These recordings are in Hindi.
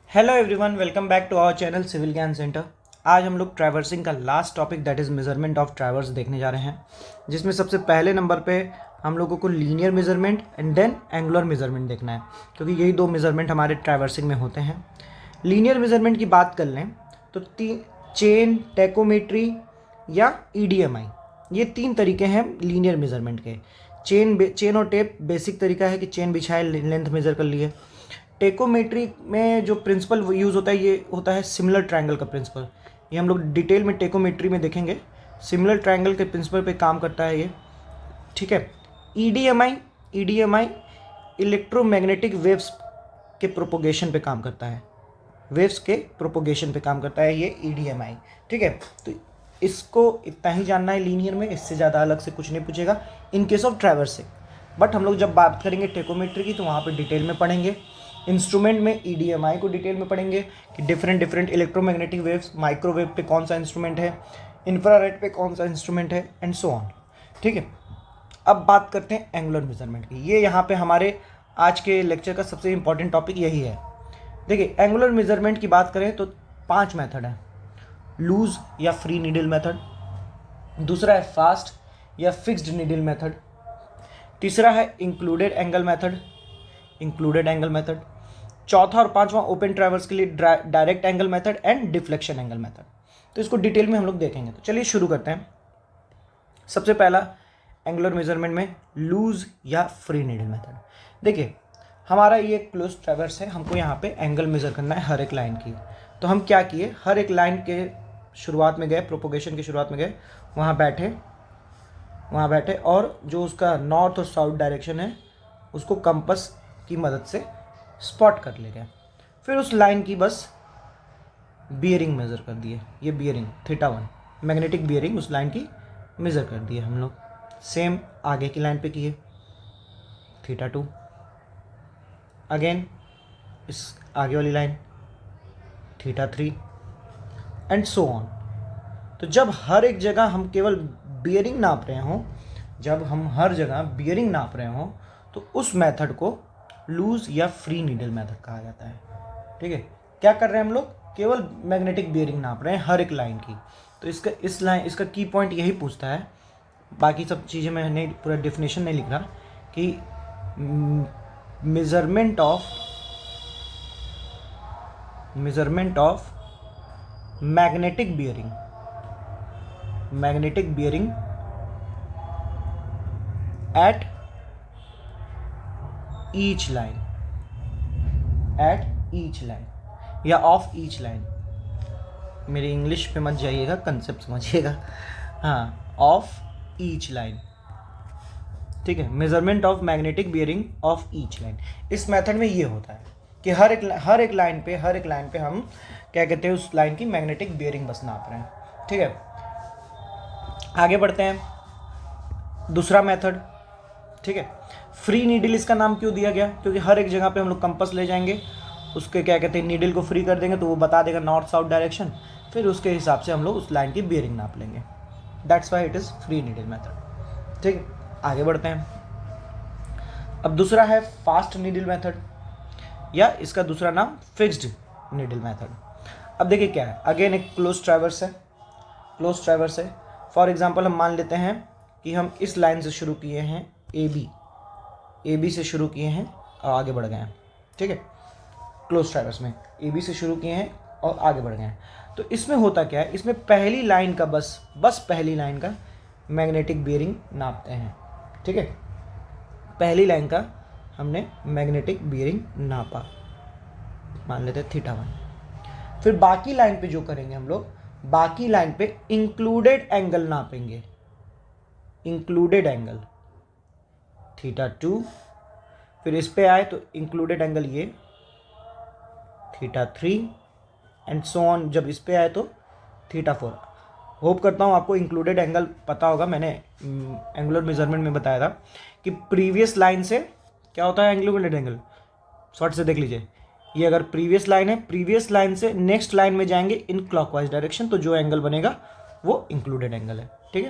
Hello everyone, welcome back to our channel civil Gyan center. आज हम लोग ट्रैवर्सिंग का last topic that is measurement of traverse देखने जा रहे हैं, जिसमें सबसे पहले नंबर पे हम लोगों को linear measurement and then angular measurement देखना है, क्योंकि यही दो मेजरमेंट हमारे ट्रैवर्सिंग में होते हैं। लीनियर मेजरमेंट की बात कर लें तो चेन, टेकोमेट्री या ईडीएमआई, ये तीन तरीके हैं लीनियर मेजरमेंट के। चेन और टेप बेसिक तरीका है कि चेन बिछाए लेंथ मेज़र कर लिए। टेकोमेट्री में जो प्रिंसिपल यूज़ होता है ये होता है सिमिलर ट्रायंगल का प्रिंसिपल। ये हम लोग डिटेल में टेकोमेट्री में देखेंगे। सिमिलर ट्रायंगल के प्रिंसिपल पे काम करता है ये, ठीक है। ईडीएमआई इलेक्ट्रोमैग्नेटिक वेव्स के प्रोपोगेशन पे काम करता है। वेव्स के प्रोपोगेशन पे काम करता है ये ईडीएमआई, ठीक है। तो इसको इतना ही जानना है लीनियर में, इससे ज़्यादा अलग से कुछ नहीं पूछेगा in case of traversing. But हम लोग जब बात करेंगे टेकोमेट्री की तो वहाँ पे डिटेल में पढ़ेंगे। इंस्ट्रूमेंट में ईडीएमआई को डिटेल में पढ़ेंगे कि डिफरेंट इलेक्ट्रोमैग्नेटिक वेव्स, माइक्रोवेव पे कौन सा इंस्ट्रूमेंट है, इंफ्रारेड पे कौन सा इंस्ट्रूमेंट है एंड सो ऑन, ठीक है। अब बात करते हैं एंगुलर मेजरमेंट की। ये यहाँ पे हमारे आज के लेक्चर का सबसे इंपॉर्टेंट टॉपिक यही है। देखिए, एंगुलर मेजरमेंट की बात करें तो 5 मेथड है। लूज या फ्री नीडल मेथड, दूसरा है फास्ट या फिक्स्ड नीडल मेथड, तीसरा है इंक्लूडेड एंगल मेथड, चौथा और पांचवा ओपन ट्रैवर्स के लिए direct angle method and deflection angle method. तो इसको डिटेल में हम लोग देखेंगे। तो चलिए शुरू करते हैं। सबसे पहला एंगुलर मेजरमेंट में लूज या फ्री नीडल मेथड। देखिए, हमारा ये क्लोज ट्रैवर्स है, हमको यहाँ पे एंगल मेजर करना है हर एक लाइन की। तो हम क्या किए, हर एक लाइन के शुरुआत में गए, प्रोपोगेशन की शुरुआत में गए, वहाँ बैठे और जो उसका नॉर्थ और साउथ डायरेक्शन है उसको कंपास की मदद से स्पॉट कर ले गए। फिर उस लाइन की बस बियरिंग मेज़र कर दिए। ये बियरिंग θ1 मैग्नेटिक बियरिंग उस लाइन की मेज़र कर दिए हम लोग। सेम आगे की लाइन पे किए θ2, अगेन इस आगे वाली लाइन θ3 एंड सो ऑन। तो जब हर एक जगह हम केवल बियरिंग नाप रहे हों, तो उस मेथड को लूज या फ्री नीडल मेथड कहा जाता है, ठीक है। क्या कर रहे हैं हम लोग, केवल मैग्नेटिक बियरिंग नाप रहे हैं हर एक लाइन की। तो इसका की पॉइंट यही पूछता है, बाकी सब चीज़ें मैं नहीं, पूरा डेफिनेशन नहीं लिख रहा, कि measurement of magnetic bearing at each line या ऑफ ईच लाइन। मेरी इंग्लिश पे मत जाइएगा, कंसेप्ट समझिएगा। हाँ, ऑफ ईच लाइन, ठीक है। Measurement of magnetic bearing of each line. इस मेथड में ये होता है कि हर एक लाइन पे हम क्या कहते हैं, उस लाइन की मैग्नेटिक बियरिंग बस नाप रहे हैं, ठीक है। आगे बढ़ते हैं, दूसरा मेथड, ठीक है। फ्री नीडल इसका नाम क्यों दिया गया, क्योंकि हर एक जगह पे हम लोग कंपास ले जाएंगे, उसके क्या कहते हैं नीडल को फ्री कर देंगे तो वो बता देगा नॉर्थ साउथ डायरेक्शन, फिर उसके हिसाब से हम लोग उस लाइन की बियरिंग नाप लेंगे। That's why it is free needle method, ठीक है। आगे बढ़ते हैं। अब दूसरा है फास्ट नीडल मेथड, या इसका दूसरा नाम फिक्स्ड नीडल मेथड। अब देखिए क्या है, अगेन एक क्लोज ट्रैवर्स है। फॉर एग्जांपल हम मान लेते हैं कि हम इस लाइन से शुरू किए हैं, ए बी से शुरू किए हैं और आगे बढ़ गए हैं, ठीक है। क्लोज ट्रैवर्स में ए बी से शुरू किए हैं और आगे बढ़ गए हैं। तो इसमें होता क्या है, इसमें पहली लाइन का बस पहली लाइन का मैग्नेटिक बियरिंग नापते हैं, ठीक है। पहली लाइन का हमने मैग्नेटिक बियरिंग नापा, मान लेते हैं θ1। फिर बाकी लाइन पे जो करेंगे हम लोग, बाकी लाइन पे इंक्लूडेड एंगल नापेंगे, इंक्लूडेड एंगल θ2। फिर इस पे आए तो इंक्लूडेड एंगल ये θ3 एंड सो ऑन। जब इस पे आए तो θ4। होप करता हूँ आपको इंक्लूडेड एंगल पता होगा। मैंने एंगुलर मेजरमेंट में बताया था कि प्रीवियस लाइन से क्या होता है इंक्लूडेड एंगल। शॉर्ट से देख लीजिए, ये अगर प्रीवियस लाइन है, प्रीवियस लाइन से नेक्स्ट लाइन में जाएंगे इन क्लॉकवाइज डायरेक्शन, तो जो एंगल बनेगा वो इंक्लूडेड एंगल है, ठीक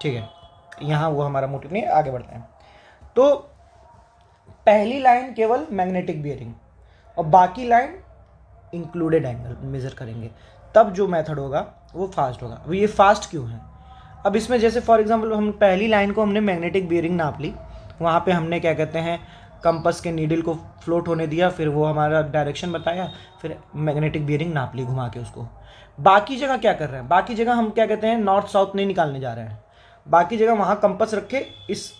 है। यहाँ वो हमारा मोटिव नहीं है। आगे बढ़ते हैं। तो पहली लाइन केवल मैग्नेटिक बियरिंग और बाकी लाइन इंक्लूडेड एंगल मेज़र करेंगे, तब जो मेथड होगा वो फास्ट होगा। अब ये फास्ट क्यों है? अब इसमें जैसे फॉर एग्जांपल हम पहली लाइन को हमने मैग्नेटिक बियरिंग नाप ली, वहाँ पे हमने क्या कहते हैं कंपास के नीडल को फ्लोट होने दिया, फिर वो हमारा डायरेक्शन बताया, फिर मैग्नेटिक बियरिंग नाप ली घुमा के उसको। बाकी जगह क्या कर रहे हैं, बाकी जगह हम क्या कहते हैं नॉर्थ साउथ नहीं निकालने जा रहे हैं, बाकी जगह वहाँ कंपास रखे इस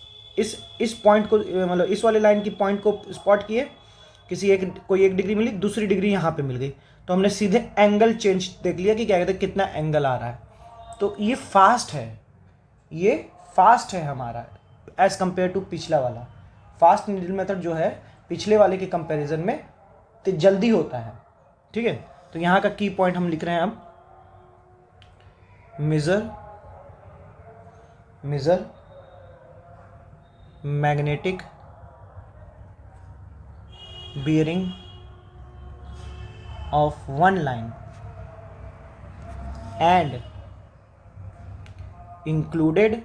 पॉइंट को, मतलब इस वाले लाइन की पॉइंट को स्पॉट किए, कोई एक डिग्री मिली, दूसरी डिग्री यहाँ पे मिल गई, तो हमने सीधे एंगल चेंज देख लिया कि क्या कहते हैं कितना एंगल आ रहा है। तो ये फास्ट है, ये फास्ट है हमारा एज़ कम्पेयर टू पिछला वाला। फास्ट नीडल मेथड जो है पिछले वाले के कंपैरिजन में तो जल्दी होता है। ठीक है, तो यहाँ का की पॉइंट हम लिख रहे हैं अब measure magnetic bearing of one line and included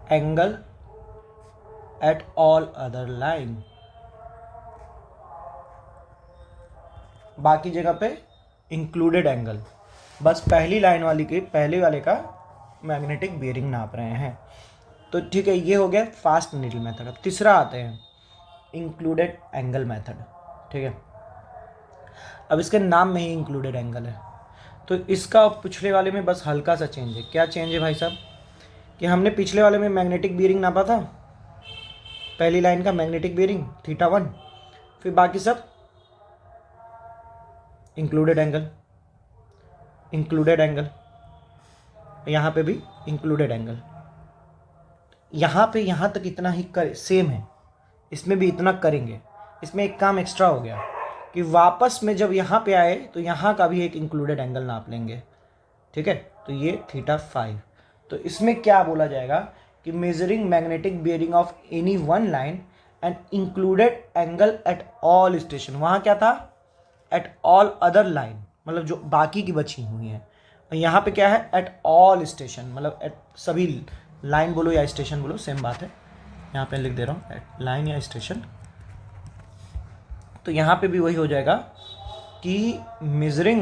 angle at all other line। बाकी जगह पे इंक्लूडेड एंगल, बस पहली लाइन वाली के पहले वाले का मैग्नेटिक बियरिंग नाप रहे हैं। तो ठीक है, ये हो गया फास्ट नीडल मेथड। अब तीसरा आते हैं इंक्लूडेड एंगल मेथड। ठीक है, अब इसके नाम में ही इंक्लूडेड एंगल है, तो इसका पिछले वाले में बस हल्का सा चेंज है। क्या चेंज है भाई साहब, कि हमने पिछले वाले में मैग्नेटिक बियरिंग नापा था, पहली लाइन का मैग्नेटिक बियरिंग θ1, फिर बाकी सब इंक्लूडेड एंगल, यहाँ पे भी इंक्लूडेड एंगल, यहाँ पे यहाँ तक इतना ही कर सेम है, इसमें भी इतना करेंगे। इसमें एक काम एक्स्ट्रा हो गया कि वापस में जब यहाँ पे आए तो यहाँ का भी एक इंक्लूडेड एंगल नाप लेंगे। ठीक है, तो ये θ5। तो इसमें क्या बोला जाएगा कि measuring magnetic bearing of any one line and included angle at all station. वहाँ क्या था, एट ऑल अदर लाइन, मतलब जो बाकी की बची हुई हैं। और यहाँ पे क्या है, एट ऑल स्टेशन, मतलब एट सभी लाइन बोलो या स्टेशन बोलो सेम बात है। यहाँ पे लिख दे रहा हूँ एट लाइन या स्टेशन। तो यहाँ पे भी वही हो जाएगा कि मेजर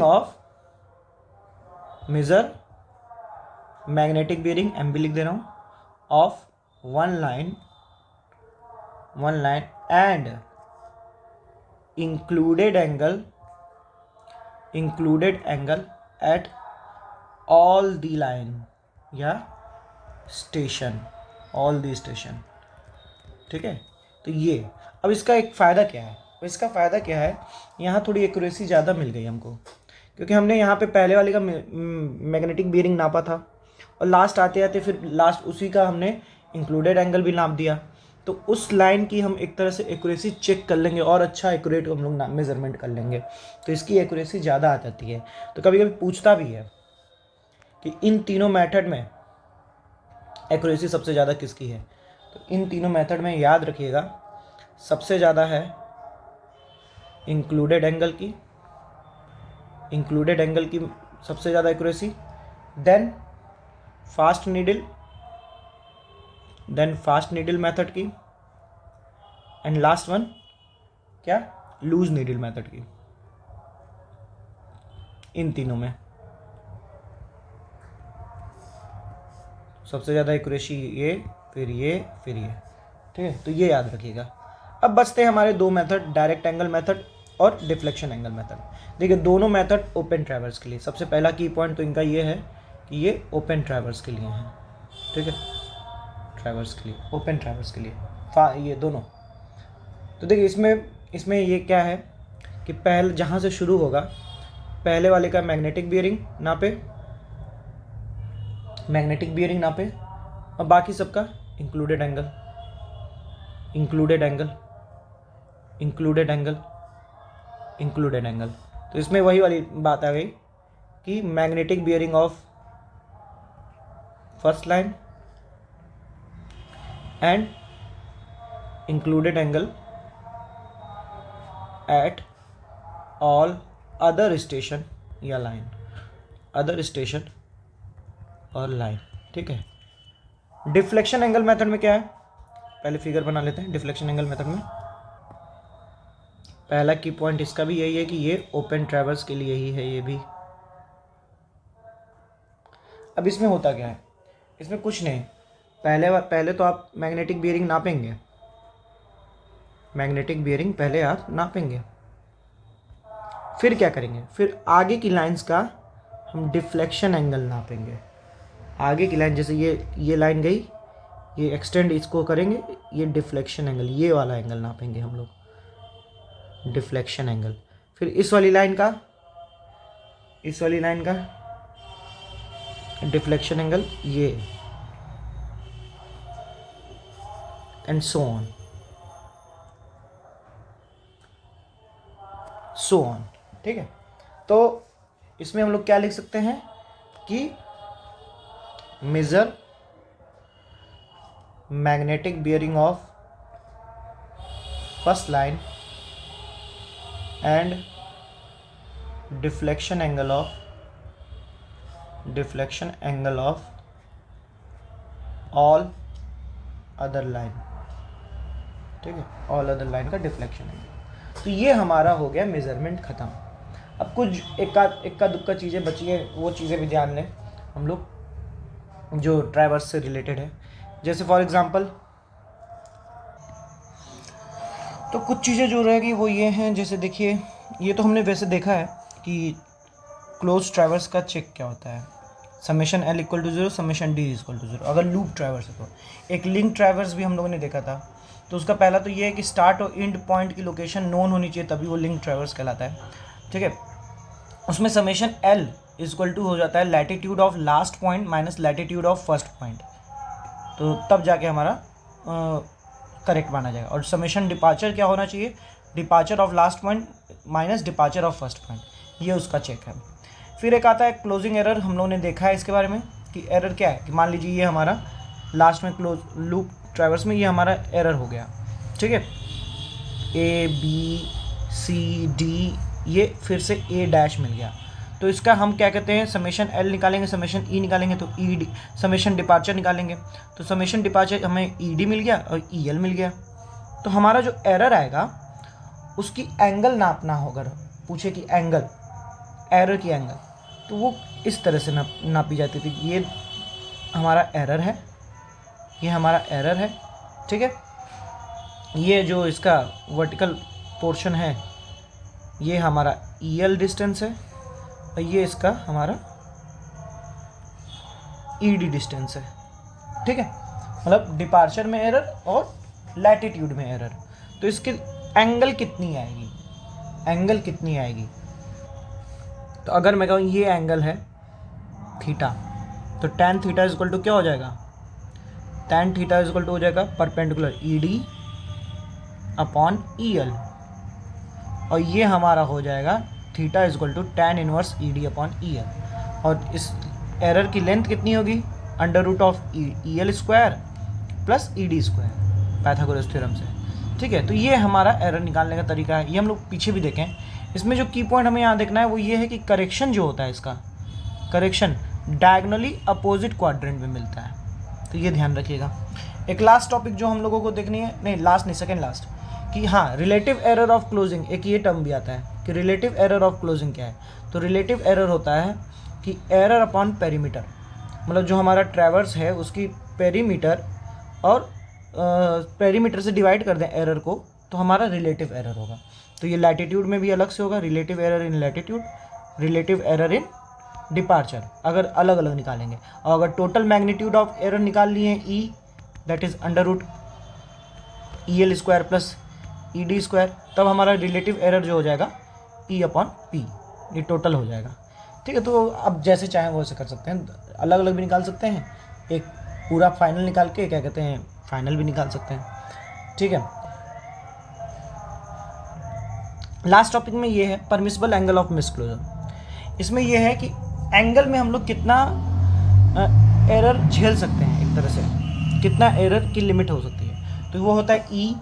मैग्नेटिक बियरिंग एम भी लिख दे रहा हूँ of one line and included angle at all the line या स्टेशन, ऑल दी स्टेशन। ठीक है, तो ये अब इसका एक फ़ायदा क्या है, इसका फ़ायदा क्या है, यहाँ थोड़ी एक्यूरेसी ज़्यादा मिल गई हमको, क्योंकि हमने यहाँ पे पहले वाले का मैग्नेटिक बियरिंग नापा था और लास्ट आते आते फिर लास्ट उसी का हमने इंक्लूडेड एंगल भी नाप दिया। तो उस लाइन की हम एक तरह से एक्यूरेसी चेक कर लेंगे और अच्छा एक्यूरेट हम लोग मेजरमेंट कर लेंगे, तो इसकी एक्यूरेसी ज़्यादा आ जाती है। तो कभी कभी पूछता भी है कि इन तीनों मेथड में एक्यूरेसी सबसे ज़्यादा किसकी है, तो इन तीनों मेथड में याद रखिएगा सबसे ज़्यादा है इंक्लूडेड एंगल की सबसे ज़्यादा accuracy, then fast needle method की, एंड लास्ट वन क्या, लूज नीडल मेथड की। इन तीनों में सबसे ज़्यादा एक्यूरेसी ये, फिर ये। ठीक है, तो ये याद रखिएगा। अब बचते हैं हमारे दो मेथड, डायरेक्ट एंगल मेथड और डिफ्लेक्शन एंगल मेथड। देखिए दोनों मेथड ओपन ट्रैवर्स के लिए, सबसे पहला की पॉइंट तो इनका ये है कि ये ओपन ट्रैवर्स के लिए हैं। ठीक है, ओपन ट्रैवर्स के लिए ये दोनों। तो देखिए इसमें ये क्या है कि पहले जहाँ से शुरू होगा, पहले वाले का मैग्नेटिक बियरिंग नापे और बाकी सबका इंक्लूडेड एंगल। तो इसमें वही वाली बात आ गई कि magnetic bearing of first line and included angle at all other station या लाइन, अदर स्टेशन और लाइन। ठीक है, डिफ्लेक्शन एंगल मेथड में क्या है, पहले फिगर बना लेते हैं। डिफ्लेक्शन एंगल मेथड में पहला की पॉइंट इसका भी यही है कि ये ओपन ट्रैवर्स के लिए ही है ये भी। अब इसमें होता क्या है, इसमें कुछ नहीं, पहले तो आप मैग्नेटिक बियरिंग नापेंगे, मैग्नेटिक बियरिंग पहले आप नापेंगे, फिर क्या करेंगे, फिर आगे की लाइंस का हम डिफ्लेक्शन एंगल नापेंगे। आगे की लाइन जैसे ये लाइन गई, ये एक्सटेंड इसको करेंगे, ये डिफ्लेक्शन एंगल, ये वाला एंगल नापेंगे हम लोग, डिफ्लेक्शन एंगल। फिर इस वाली लाइन का डिफ्लेक्शन एंगल, ये, एंड सो ऑन, ठीक है। तो इसमें हम लोग क्या लिख सकते हैं कि measure magnetic bearing of first line and deflection angle of all other line, ठीक है, ऑल अदर लाइन का डिफ्लेक्शन एंगल। तो ये हमारा हो गया मेजरमेंट ख़त्म। अब कुछ इक्का दुक्का चीज़ें बची हैं, वो चीज़ें भी ध्यान लें हम लोग जो ट्रैवर्स से रिलेटेड है। जैसे फॉर एग्जांपल तो कुछ चीज़ें जो रहेगी वो ये हैं, जैसे देखिए ये तो हमने वैसे देखा है कि क्लोज ट्रैवर्स का चेक क्या होता है, summation L equal to 0, summation D equal to 0। अगर लूप ट्रैवर्स है तो एक लिंक ट्रैवर्स भी हम लोगों ने देखा था, तो उसका पहला तो ये है कि स्टार्ट और एंड पॉइंट की लोकेशन नोन होनी चाहिए, तभी वो लिंक ट्रैवर्स कहलाता है, ठीक है। उसमें समेशन L इक्वल टू हो जाता है latitude of last point minus latitude of first point, तो तब जाके हमारा करेक्ट माना जाएगा। और समेशन डिपार्चर क्या होना चाहिए, departure of last point minus departure of first point, ये उसका चेक है। फिर एक आता है क्लोजिंग एरर, हम लोगों ने देखा है इसके बारे में कि एरर क्या है, कि मान लीजिए ये हमारा लास्ट में क्लोज लूप ट्रैवर्स में ये हमारा एरर हो गया, ठीक है, ABCD, ये फिर से A' मिल गया, तो इसका हम क्या कहते हैं, समेशन L निकालेंगे, समेशन E निकालेंगे तो ED, समेशन डिपार्चर निकालेंगे तो समेशन डिपार्चर हमें ED मिल गया और EL मिल गया। तो हमारा जो एरर आएगा उसकी एंगल नापना होगा, पूछे कि एंगल, एरर की एंगल, तो वो इस तरह से नापी जाती थी। ये हमारा एरर है, ये हमारा एरर है, ठीक है। ये जो इसका वर्टिकल पोर्शन है ये हमारा EL डिस्टेंस है और ये इसका हमारा ED डिस्टेंस है, ठीक है, मतलब डिपार्चर में एरर और लैटिट्यूड में एरर। तो इसकी एंगल कितनी आएगी, एंगल कितनी आएगी, तो अगर मैं कहूँ ये एंगल है थीटा, तो tan थीटा इक्वल टू क्या हो जाएगा, tan थीटा इक्वल टू हो जाएगा परपेंडिकुलर ED अपॉन EL, और ये हमारा हो जाएगा theta equal to tan inverse ED upon EL। और इस एरर की लेंथ कितनी होगी, under root of EL square plus ED square, Pythagoras theorem से, ठीक है। तो ये हमारा एरर निकालने का तरीका है, ये हम लोग पीछे भी देखें। इसमें जो की पॉइंट हमें यहाँ देखना है वो ये है कि करेक्शन जो होता है, इसका करेक्शन डायगोनली अपोजिट क्वाड्रेंट में मिलता है, तो ये ध्यान रखिएगा। एक लास्ट टॉपिक जो हम लोगों को देखनी है, नहीं लास्ट नहीं, सेकेंड लास्ट, कि हाँ रिलेटिव एरर ऑफ क्लोजिंग, एक ये टर्म भी आता है कि रिलेटिव एरर ऑफ क्लोजिंग क्या है। तो रिलेटिव एरर होता है कि एरर अपॉन पेरीमीटर, मतलब जो हमारा ट्रैवर्स है उसकी पेरीमीटर और पेरीमीटर से डिवाइड कर दें एरर को, तो हमारा रिलेटिव एरर होगा। तो ये लैटिट्यूड में भी अलग से होगा, relative error in latitude, relative error in departure, अगर अलग अलग निकालेंगे। और अगर टोटल मैग्नीट्यूड ऑफ एरर निकाल लिए E, that is under root EL square plus ED square, तब हमारा रिलेटिव एरर जो हो जाएगा E अपॉन P, ये टोटल हो जाएगा, ठीक है। तो अब जैसे चाहें वो ऐसे कर सकते हैं, अलग अलग भी निकाल सकते हैं, एक पूरा फाइनल निकाल के क्या कहते हैं फाइनल भी निकाल सकते हैं, ठीक है। लास्ट टॉपिक में ये है परमिसिबल एंगल ऑफ मिसक्लोजर। इसमें ये है कि एंगल में हम लोग कितना एरर झेल सकते हैं, एक तरह से कितना एरर की लिमिट हो सकती है। तो वो होता है E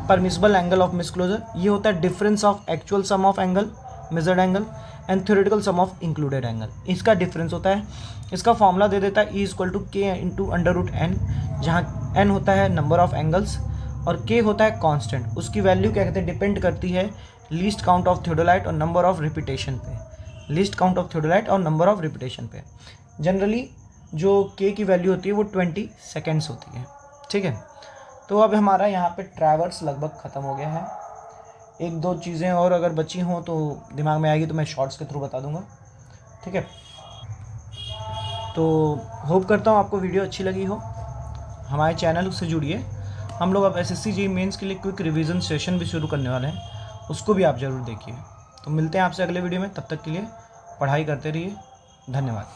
permissible angle of misclosure, ये होता है difference of actual sum of angle measured angle and theoretical sum of included angle, इसका डिफरेंस होता है। इसका फॉर्मूला दे देता है E equal to K into under root N, जहाँ N होता है नंबर ऑफ एंगल्स और के होता है कांस्टेंट, उसकी वैल्यू क्या कहते हैं, डिपेंड करती है लीस्ट काउंट ऑफ थियोडोलाइट और नंबर ऑफ रिपीटेशन पे, लीस्ट काउंट ऑफ थियोडोलाइट और नंबर ऑफ रिपीटेशन पे। जनरली जो के की वैल्यू होती है वो 20 सेकेंड्स होती है, ठीक है। तो अब हमारा यहाँ पे ट्रैवर्स लगभग ख़त्म हो गया है। एक दो चीज़ें और अगर बची हों तो दिमाग में आएगी तो मैं शॉर्ट्स के थ्रू बता दूंगा, ठीक है। तो होप करता हूँ आपको वीडियो अच्छी लगी हो। हमारे चैनल से जुड़िए, हम लोग अब SSC JEE मेंस के लिए क्विक रिवीजन सेशन भी शुरू करने वाले हैं, उसको भी आप ज़रूर देखिए। तो मिलते हैं आपसे अगले वीडियो में, तब तक के लिए पढ़ाई करते रहिए। धन्यवाद।